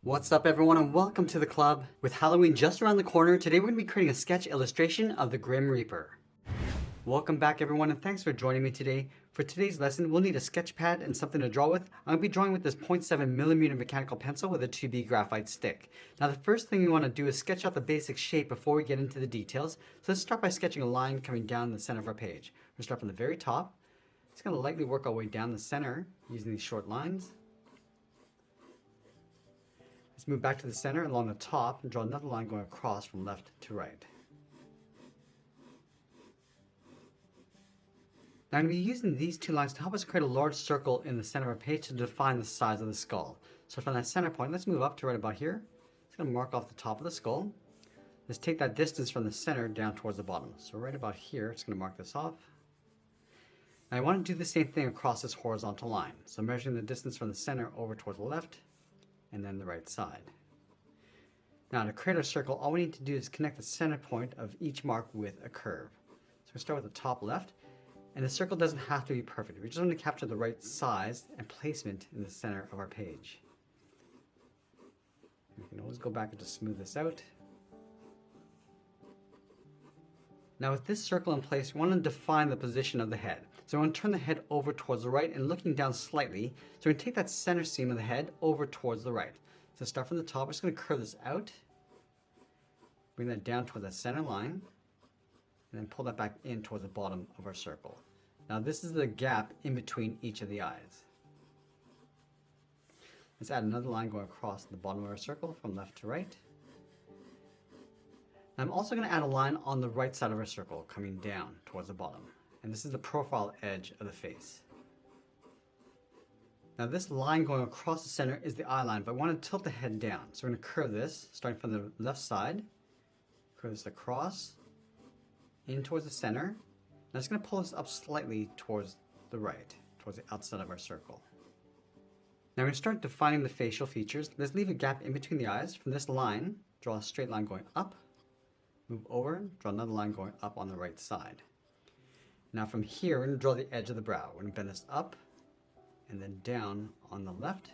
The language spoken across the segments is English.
What's up everyone and welcome to the club. With Halloween just around the corner, today we're going to be creating a sketch illustration of the Grim Reaper. Welcome back everyone and thanks for joining me today. For today's lesson, we'll need a sketch pad and something to draw with. I'm going to be drawing with this 0.7mm mechanical pencil with a 2B graphite stick. Now the first thing we want to do is sketch out the basic shape before we get into the details. So let's start by sketching a line coming down the center of our page. We'll start from the very top. Just going to lightly work our way down the center using these short lines. Let's move back to the center along the top and draw another line going across from left to right. Now I'm going to be using these two lines to help us create a large circle in the center of our page to define the size of the skull. So from that center point, let's move up to right about here. It's going to mark off the top of the skull. Let's take that distance from the center down towards the bottom. So right about here, it's going to mark this off. Now I want to do the same thing across this horizontal line. So measuring the distance from the center over towards the left, and then the right side. Now to create our circle, all we need to do is connect the center point of each mark with a curve. So we start with the top left, and the circle doesn't have to be perfect. We just want to capture the right size and placement in the center of our page. We can always go back and just smooth this out. Now with this circle in place, we want to define the position of the head. So we want to turn the head over towards the right and looking down slightly. So we're going to take that center seam of the head over towards the right. So start from the top, we're just going to curve this out. Bring that down toward that center line. And then pull that back in towards the bottom of our circle. Now this is the gap in between each of the eyes. Let's add another line going across the bottom of our circle from left to right. I'm also going to add a line on the right side of our circle coming down towards the bottom. And this is the profile edge of the face. Now this line going across the center is the eye line, but I want to tilt the head down. So we're going to curve this, starting from the left side, curve this across, in towards the center. Now it's going to pull this up slightly towards the right, towards the outside of our circle. Now we're going to start defining the facial features. Let's leave a gap in between the eyes. From this line, draw a straight line going up, move over, draw another line going up on the right side. Now from here, we're going to draw the edge of the brow. We're going to bend this up and then down on the left.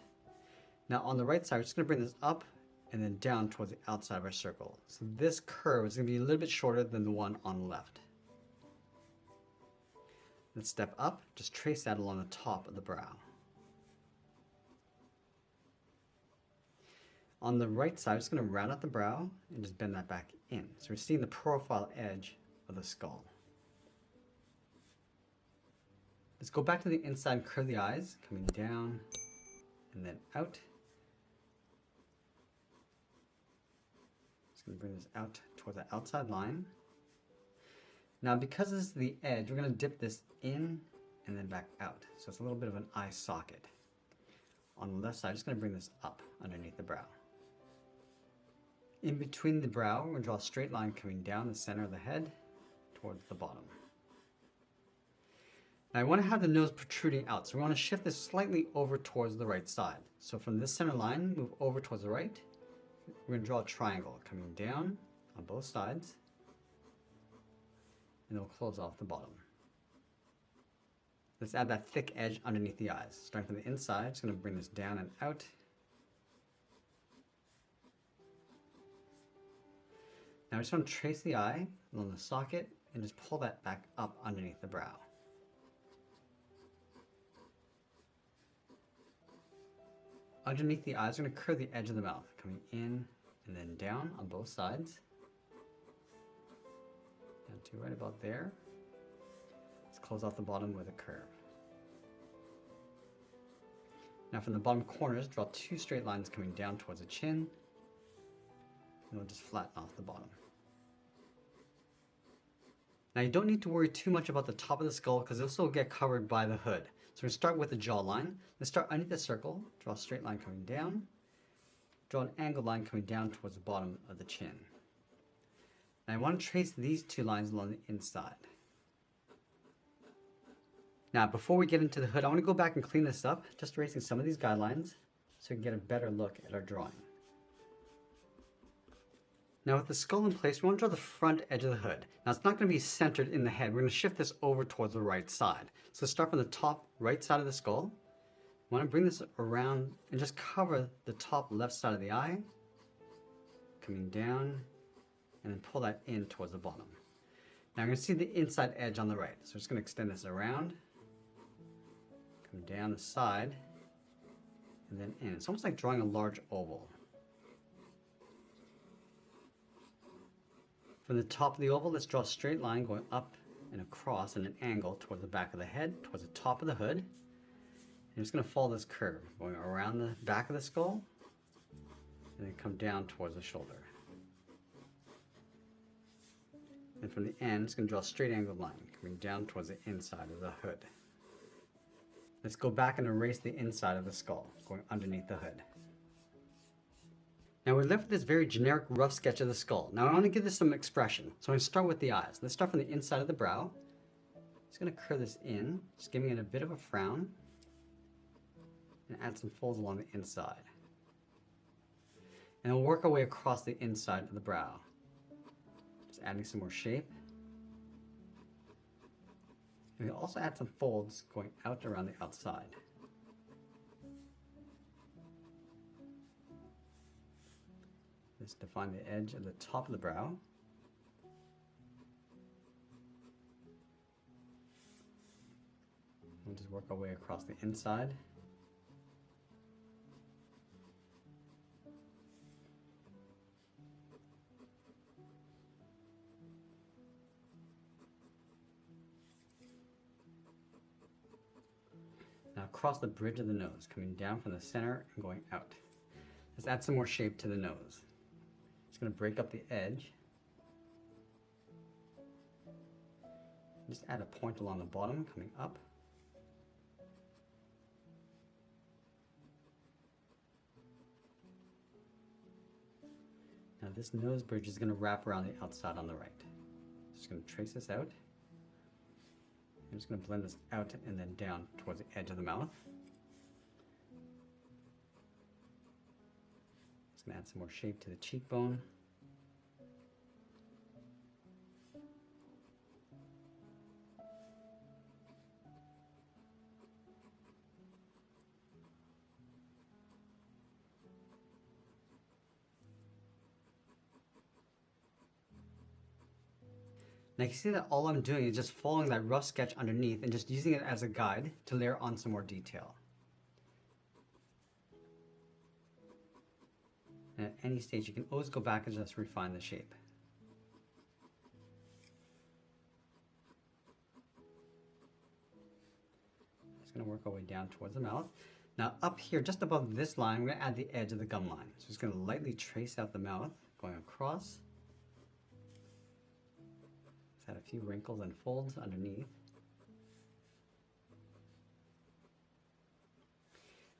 Now on the right side, we're just going to bring this up and then down towards the outside of our circle. So this curve is going to be a little bit shorter than the one on the left. Let's step up, just trace that along the top of the brow. On the right side, we're just going to round out the brow and just bend that back in. So we're seeing the profile edge of the skull. Let's go back to the inside and curve the eyes, coming down and then out. Just going to bring this out towards the outside line. Now because this is the edge, we're going to dip this in and then back out. So it's a little bit of an eye socket. On the left side, I'm just going to bring this up underneath the brow. In between the brow, we're going to draw a straight line coming down the center of the head towards the bottom. Now I want to have the nose protruding out, so we want to shift this slightly over towards the right side. So from this center line, move over towards the right. We're going to draw a triangle coming down on both sides, and then we'll close off the bottom. Let's add that thick edge underneath the eyes. Starting from the inside, just going to bring this down and out. Now I just want to trace the eye along the socket and just pull that back up underneath the brow. Underneath the eyes, we're going to curve the edge of the mouth, coming in and then down on both sides. Down to right about there. Let's close off the bottom with a curve. Now from the bottom corners, draw two straight lines coming down towards the chin. And we'll just flatten off the bottom. Now you don't need to worry too much about the top of the skull because this will get covered by the hood. So we're going to start with the jawline. Let's start underneath the circle, draw a straight line coming down, draw an angled line coming down towards the bottom of the chin. And I want to trace these two lines along the inside. Now before we get into the hood, I want to go back and clean this up, just erasing some of these guidelines so we can get a better look at our drawing. Now with the skull in place, we want to draw the front edge of the hood. Now it's not going to be centered in the head. We're going to shift this over towards the right side. So start from the top right side of the skull, want to bring this around and just cover the top left side of the eye, coming down, and then pull that in towards the bottom. Now I'm going to see the inside edge on the right, so I'm just going to extend this around, come down the side, and then in. It's almost like drawing a large oval. From the top of the oval, let's draw a straight line going up and across in an angle towards the back of the head, towards the top of the hood. I'm just going to follow this curve, going around the back of the skull, and then come down towards the shoulder. And from the end, it's going to draw a straight angled line, coming down towards the inside of the hood. Let's go back and erase the inside of the skull, going underneath the hood. Now we're left with this very generic rough sketch of the skull. Now I want to give this some expression, so I'm going to start with the eyes. Let's start from the inside of the brow. Just going to curve this in, just giving it a bit of a frown, and add some folds along the inside. And we'll work our way across the inside of the brow. Just adding some more shape. And we'll also add some folds going out around the outside. Let's define the edge of the top of the brow. We'll just work our way across the inside. Now across the bridge of the nose, coming down from the center and going out. Let's add some more shape to the nose. Just going to break up the edge. Just add a point along the bottom, coming up. Now this nose bridge is going to wrap around the outside on the right. Just going to trace this out. I'm just going to blend this out and then down towards the edge of the mouth. Just going to add some more shape to the cheekbone. Now you can see that all I'm doing is just following that rough sketch underneath and just using it as a guide to layer on some more detail. And at any stage you can always go back and just refine the shape. Just going to work our way down towards the mouth. Now up here, just above this line, we're going to add the edge of the gum line. So just going to lightly trace out the mouth, going across. Add a few wrinkles and folds underneath.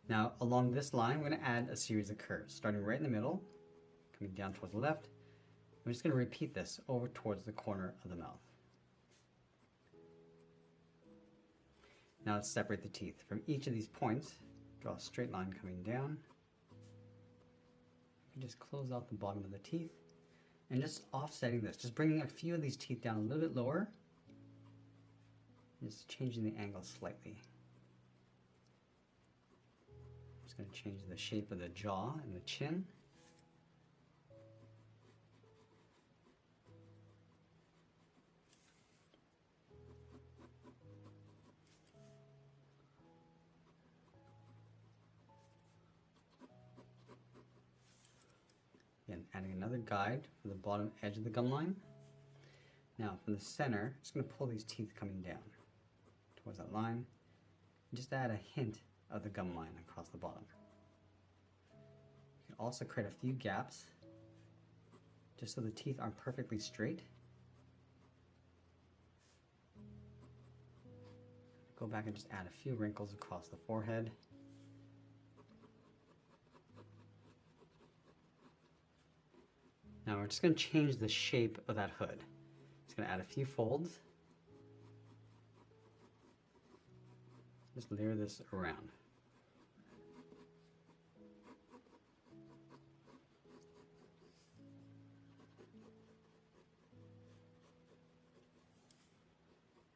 Now along this line, we're going to add a series of curves, starting right in the middle, coming down towards the left. We're just going to repeat this over towards the corner of the mouth. Now let's separate the teeth. From each of these points, draw a straight line coming down. You just close out the bottom of the teeth. And just offsetting this, just bringing a few of these teeth down a little bit lower, just changing the angle slightly. Just going to change the shape of the jaw and the chin. Again, adding another guide for the bottom edge of the gum line. Now from the center, just going to pull these teeth coming down towards that line. And just add a hint of the gum line across the bottom. You can also create a few gaps just so the teeth aren't perfectly straight. Go back and just add a few wrinkles across the forehead. Now we're just going to change the shape of that hood. Just going to add a few folds. Just layer this around.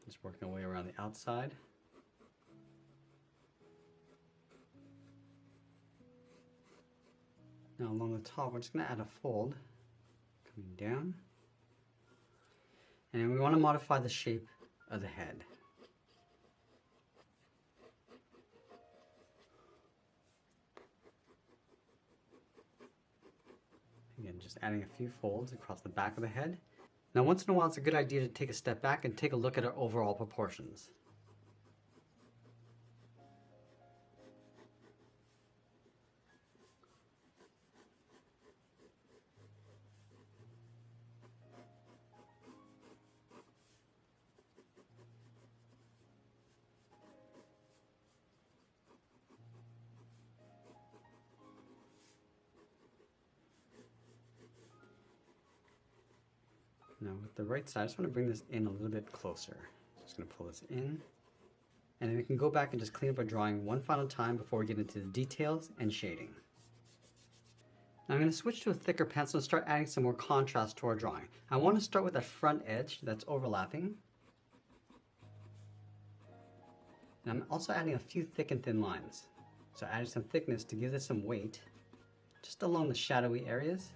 Just working our way around the outside. Now along the top, we're just going to add a fold coming down. And then we want to modify the shape of the head. Again, just adding a few folds across the back of the head. Now once in a while, it's a good idea to take a step back and take a look at our overall proportions. Now with the right side, I just want to bring this in a little bit closer. Just going to pull this in. And then we can go back and just clean up our drawing one final time before we get into the details and shading. Now I'm going to switch to a thicker pencil and start adding some more contrast to our drawing. I want to start with that front edge that's overlapping. And I'm also adding a few thick and thin lines. So adding some thickness to give this some weight, just along the shadowy areas.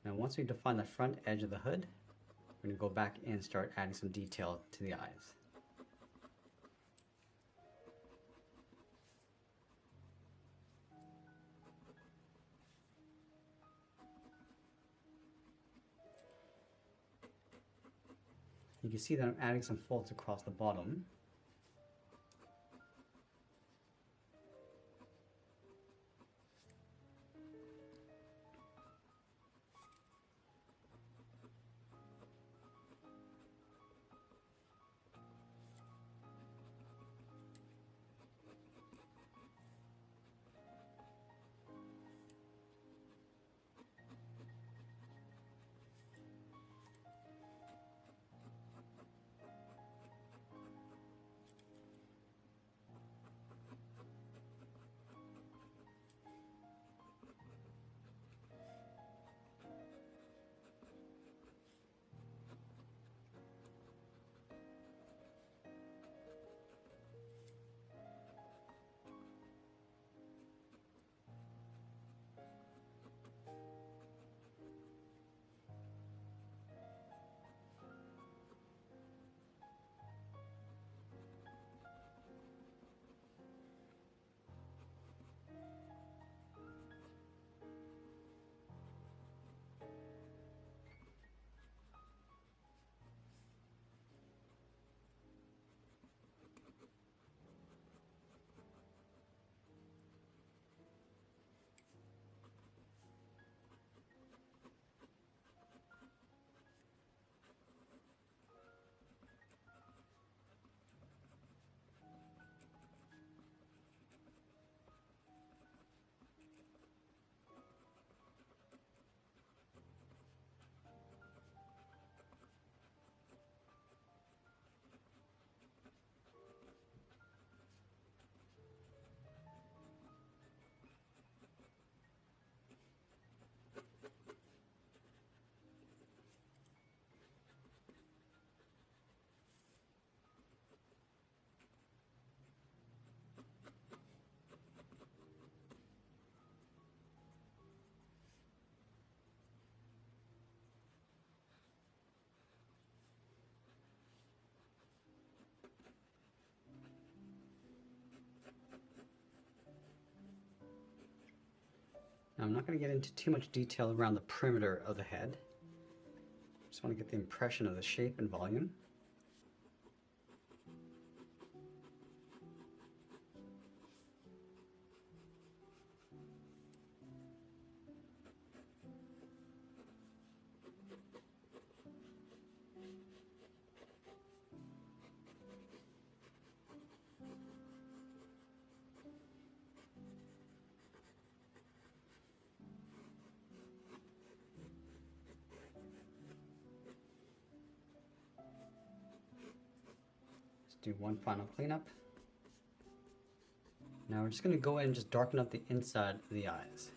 Now once we define the front edge of the hood, we're going to go back and start adding some detail to the eyes. You can see that I'm adding some folds across the bottom. Now I'm not going to get into too much detail around the perimeter of the head. Just want to get the impression of the shape and volume. Do one final cleanup. Now we're just going to go in and just darken up the inside of the eyes.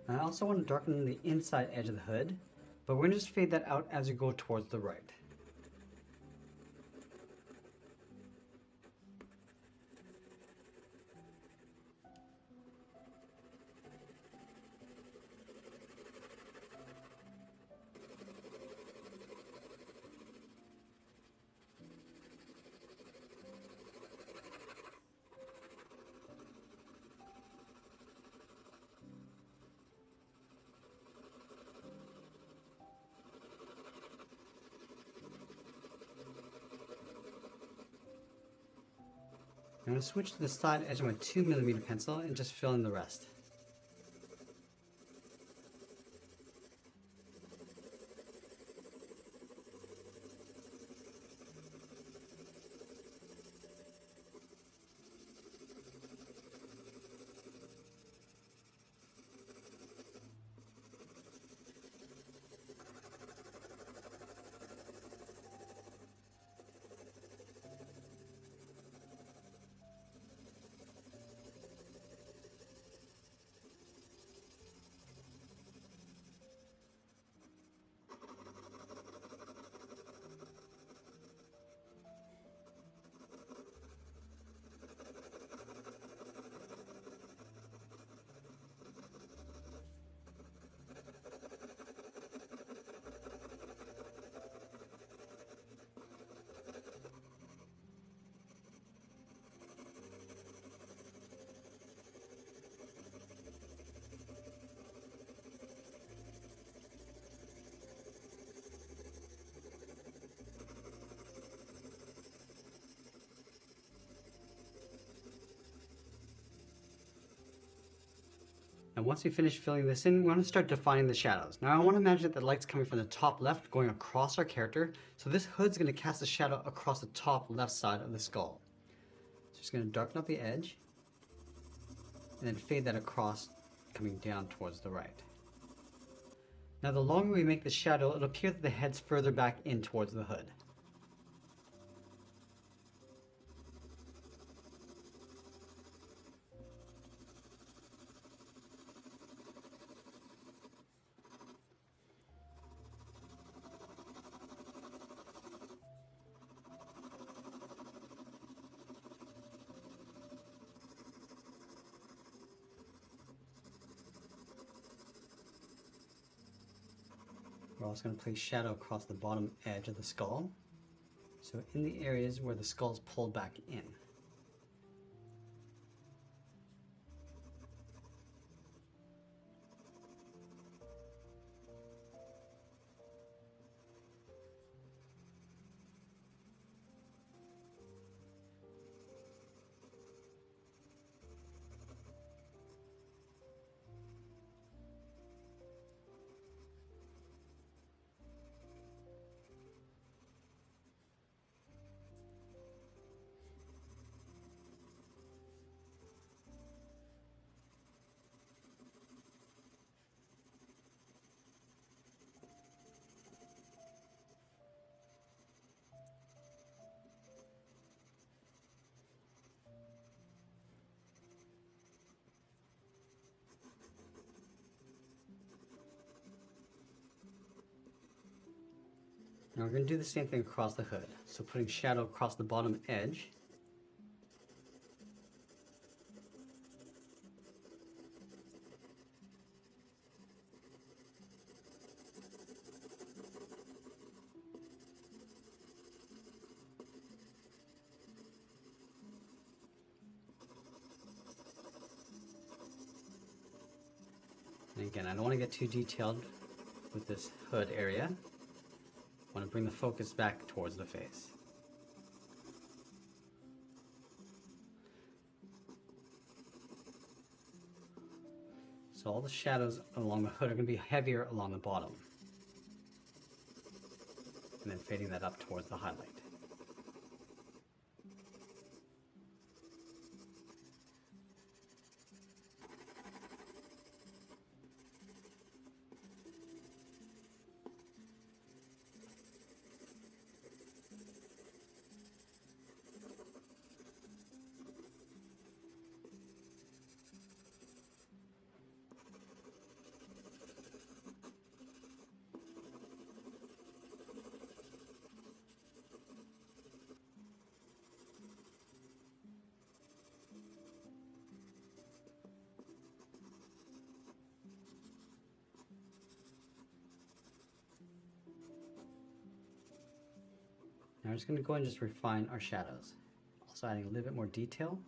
I also want to darken the inside edge of the hood, but we're going to just fade that out as we go towards the right. I'm going to switch to the side edge of my 2mm pencil and just fill in the rest. And once we finish filling this in, we want to start defining the shadows. Now I want to imagine that the light's coming from the top left going across our character. So this hood's going to cast a shadow across the top left side of the skull. So just going to darken up the edge and then fade that across, coming down towards the right. Now the longer we make the shadow, it'll appear that the head's further back in towards the hood. We're also going to place shadow across the bottom edge of the skull, so in the areas where the skull's pulled back in. Now we're going to do the same thing across the hood. So putting shadow across the bottom edge. And again, I don't want to get too detailed with this hood area. I want to bring the focus back towards the face. So all the shadows along the hood are going to be heavier along the bottom. And then fading that up towards the highlight. Now we're just going to go and just refine our shadows. Also adding a little bit more detail.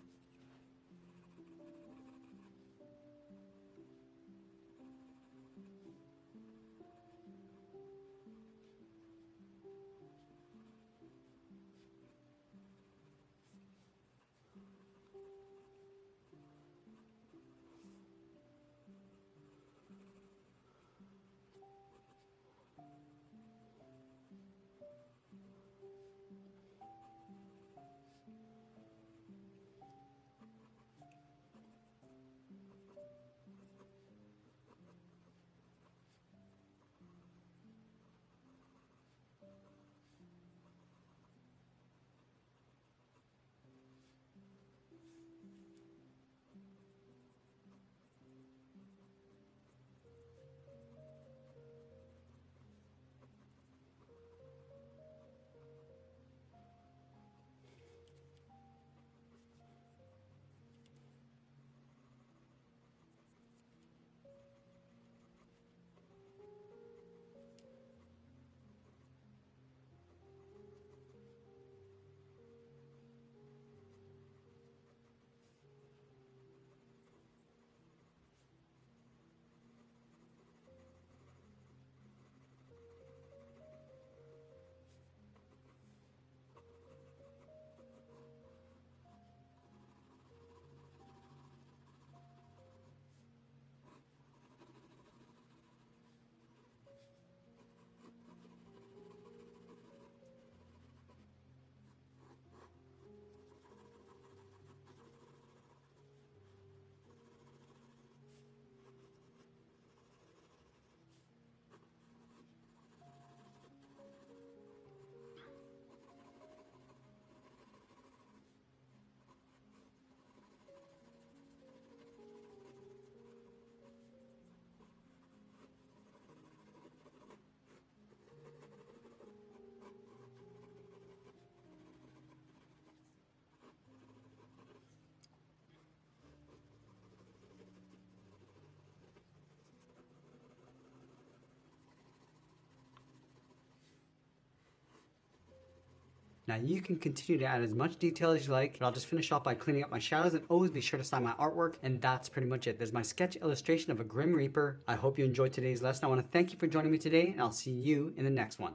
Now you can continue to add as much detail as you like, but I'll just finish off by cleaning up my shadows, and always be sure to sign my artwork, and that's pretty much it. There's my sketch illustration of a Grim Reaper. I hope you enjoyed today's lesson. I want to thank you for joining me today, and I'll see you in the next one.